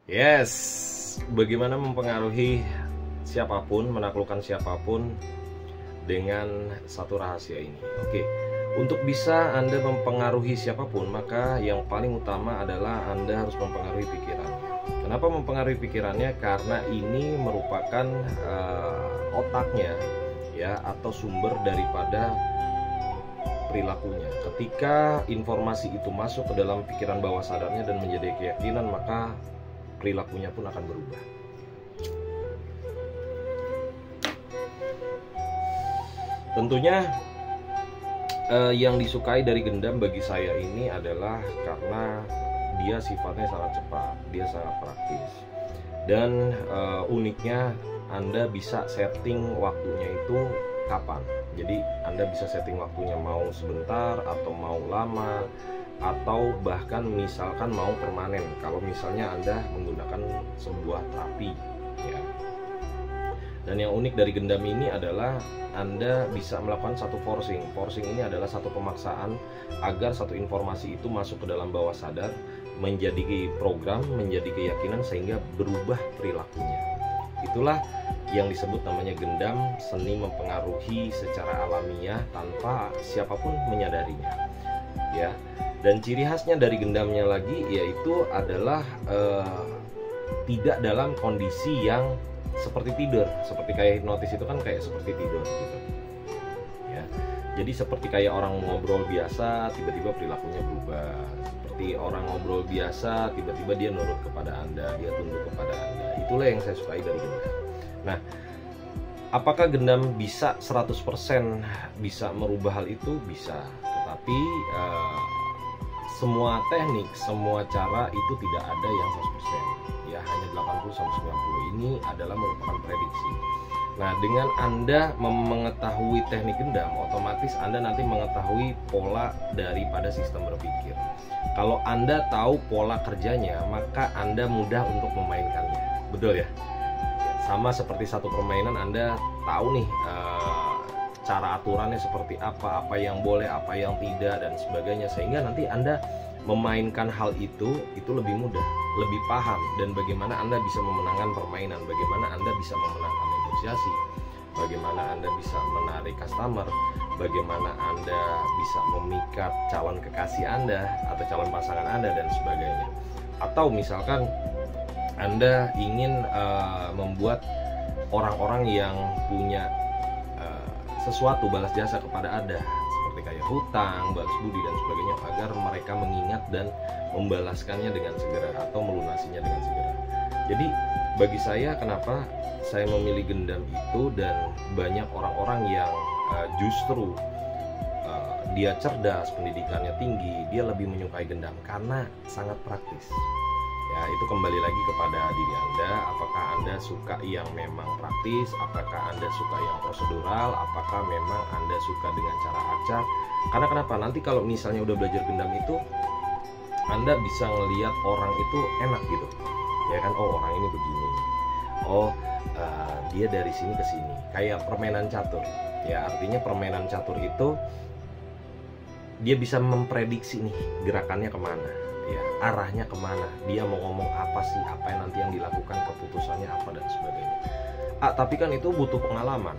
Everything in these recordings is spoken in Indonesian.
Yes, bagaimana mempengaruhi siapapun, menaklukkan siapapun dengan satu rahasia ini. Oke, untuk bisa Anda mempengaruhi siapapun, maka yang paling utama adalah Anda harus mempengaruhi pikirannya. Kenapa mempengaruhi pikirannya? Karena ini merupakan otaknya, ya, atau sumber daripada perilakunya. Ketika informasi itu masuk ke dalam pikiran bawah sadarnya dan menjadi keyakinan, maka perilakunya pun akan berubah. Tentunya yang disukai dari gendam bagi saya ini adalah karena dia sifatnya sangat cepat, dia sangat praktis, dan uniknya Anda bisa setting waktunya itu kapan. Jadi Anda bisa setting waktunya mau sebentar atau mau lama, atau bahkan misalkan mau permanen kalau misalnya Anda menggunakan sebuah terapi, ya. Dan yang unik dari gendam ini adalah Anda bisa melakukan satu forcing. Forcing ini adalah satu pemaksaan agar satu informasi itu masuk ke dalam bawah sadar, menjadi program, menjadi keyakinan, sehingga berubah perilakunya. Itulah yang disebut namanya gendam, seni mempengaruhi secara alamiah tanpa siapapun menyadarinya, ya. Dan ciri khasnya dari gendamnya lagi yaitu adalah tidak dalam kondisi yang seperti tidur. Seperti kayak hipnotis itu kan kayak seperti tidur gitu, ya. Jadi seperti kayak orang ngobrol biasa, tiba-tiba perilakunya berubah. Seperti orang ngobrol biasa, tiba-tiba dia nurut kepada Anda, dia tunduk kepada Anda. Itulah yang saya sukai dari gendam. Nah, apakah gendam bisa 100% bisa merubah hal itu? Bisa. Tetapi semua teknik, semua cara itu tidak ada yang 100%. Ya, hanya 80-90. Ini adalah merupakan prediksi. Nah, dengan Anda mengetahui teknik gendam, otomatis Anda nanti mengetahui pola daripada sistem berpikir. Kalau Anda tahu pola kerjanya, maka Anda mudah untuk memainkannya. Betul ya? Sama seperti satu permainan, Anda tahu nih cara aturannya seperti apa yang boleh, apa yang tidak, dan sebagainya, sehingga nanti Anda memainkan hal itu lebih mudah, lebih paham, dan bagaimana Anda bisa memenangkan permainan, bagaimana Anda bisa memenangkan negosiasi, bagaimana Anda bisa menarik customer, bagaimana Anda bisa memikat calon kekasih Anda atau calon pasangan Anda, dan sebagainya. Atau misalkan Anda ingin membuat orang-orang yang punya sesuatu balas jasa kepada Anda, seperti kayak hutang, balas budi, dan sebagainya, agar mereka mengingat dan membalaskannya dengan segera atau melunasinya dengan segera. Jadi bagi saya, kenapa saya memilih gendam itu, dan banyak orang-orang yang justru dia cerdas, pendidikannya tinggi, dia lebih menyukai gendam karena sangat praktis. Ya, itu kembali lagi kepada diri Anda. Apakah Anda suka yang memang praktis? Apakah Anda suka yang prosedural? Apakah memang Anda suka dengan cara acak? Karena kenapa? Nanti kalau misalnya udah belajar gendam itu, Anda bisa ngelihat orang itu enak gitu, ya kan? Oh, orang ini begini. Oh, dia dari sini ke sini. Kayak permainan catur. Ya, artinya permainan catur itu dia bisa memprediksi nih gerakannya kemana, ya, arahnya kemana, dia mau ngomong apa sih, apa yang nanti yang dilakukan, keputusannya apa, dan sebagainya. Tapi kan itu butuh pengalaman,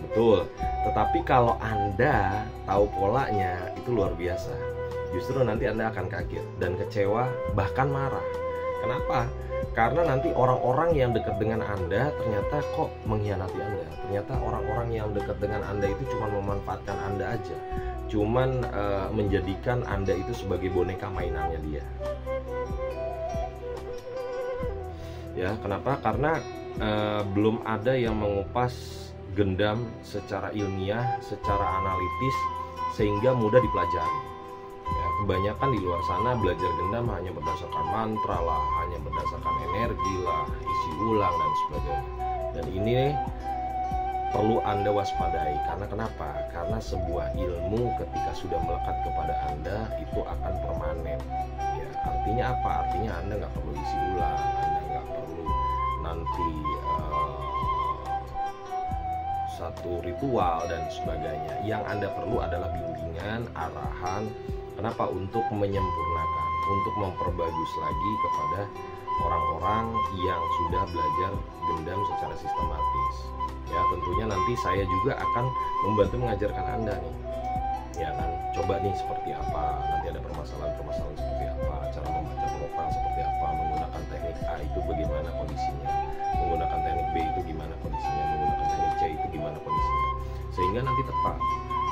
betul. Tetapi kalau Anda tahu polanya, itu luar biasa. Justru nanti Anda akan kaget dan kecewa, bahkan marah. Kenapa? Karena nanti orang-orang yang dekat dengan Anda ternyata kok mengkhianati Anda. Ternyata orang-orang yang dekat dengan Anda itu cuma memanfaatkan Anda aja, cuman menjadikan Anda itu sebagai boneka mainannya dia. Ya, kenapa? Karena belum ada yang mengupas gendam secara ilmiah, secara analitis, sehingga mudah dipelajari. Ya, kebanyakan di luar sana belajar gendam hanya berdasarkan mantra lah, hanya berdasarkan energi lah, isi ulang, dan sebagainya. Dan ini perlu Anda waspadai. Karena kenapa? Karena sebuah ilmu ketika sudah melekat kepada Anda itu akan permanen. Ya, artinya apa? Artinya Anda nggak perlu isi ulang, Anda nggak perlu nanti satu ritual dan sebagainya. Yang Anda perlu adalah bimbingan, arahan. Kenapa? Untuk menyempurnakan, untuk memperbagus lagi kepada orang-orang orang yang sudah belajar gendam secara sistematis. Ya, tentunya nanti saya juga akan membantu mengajarkan Anda nih. Ya kan, coba nih seperti apa, nanti ada permasalahan-permasalahan seperti apa, cara membaca profil seperti apa, menggunakan teknik A itu bagaimana kondisinya, menggunakan teknik B itu gimana kondisinya, menggunakan teknik C itu gimana kondisinya, sehingga nanti tepat.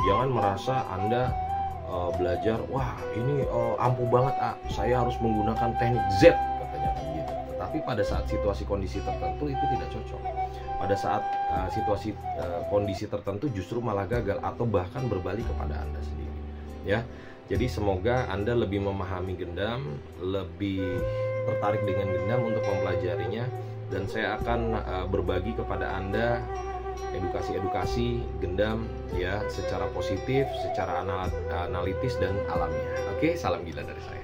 Jangan merasa Anda belajar, wah ini ampuh banget, saya harus menggunakan teknik Z katanya kan gitu. Tetapi pada saat situasi kondisi tertentu itu tidak cocok. Pada saat situasi kondisi tertentu justru malah gagal atau bahkan berbalik kepada Anda sendiri. Ya, jadi semoga Anda lebih memahami gendam, lebih tertarik dengan gendam untuk mempelajarinya, dan saya akan berbagi kepada Anda edukasi gendam ya secara positif, secara analitis dan alamiah. Oke, salam gila dari saya.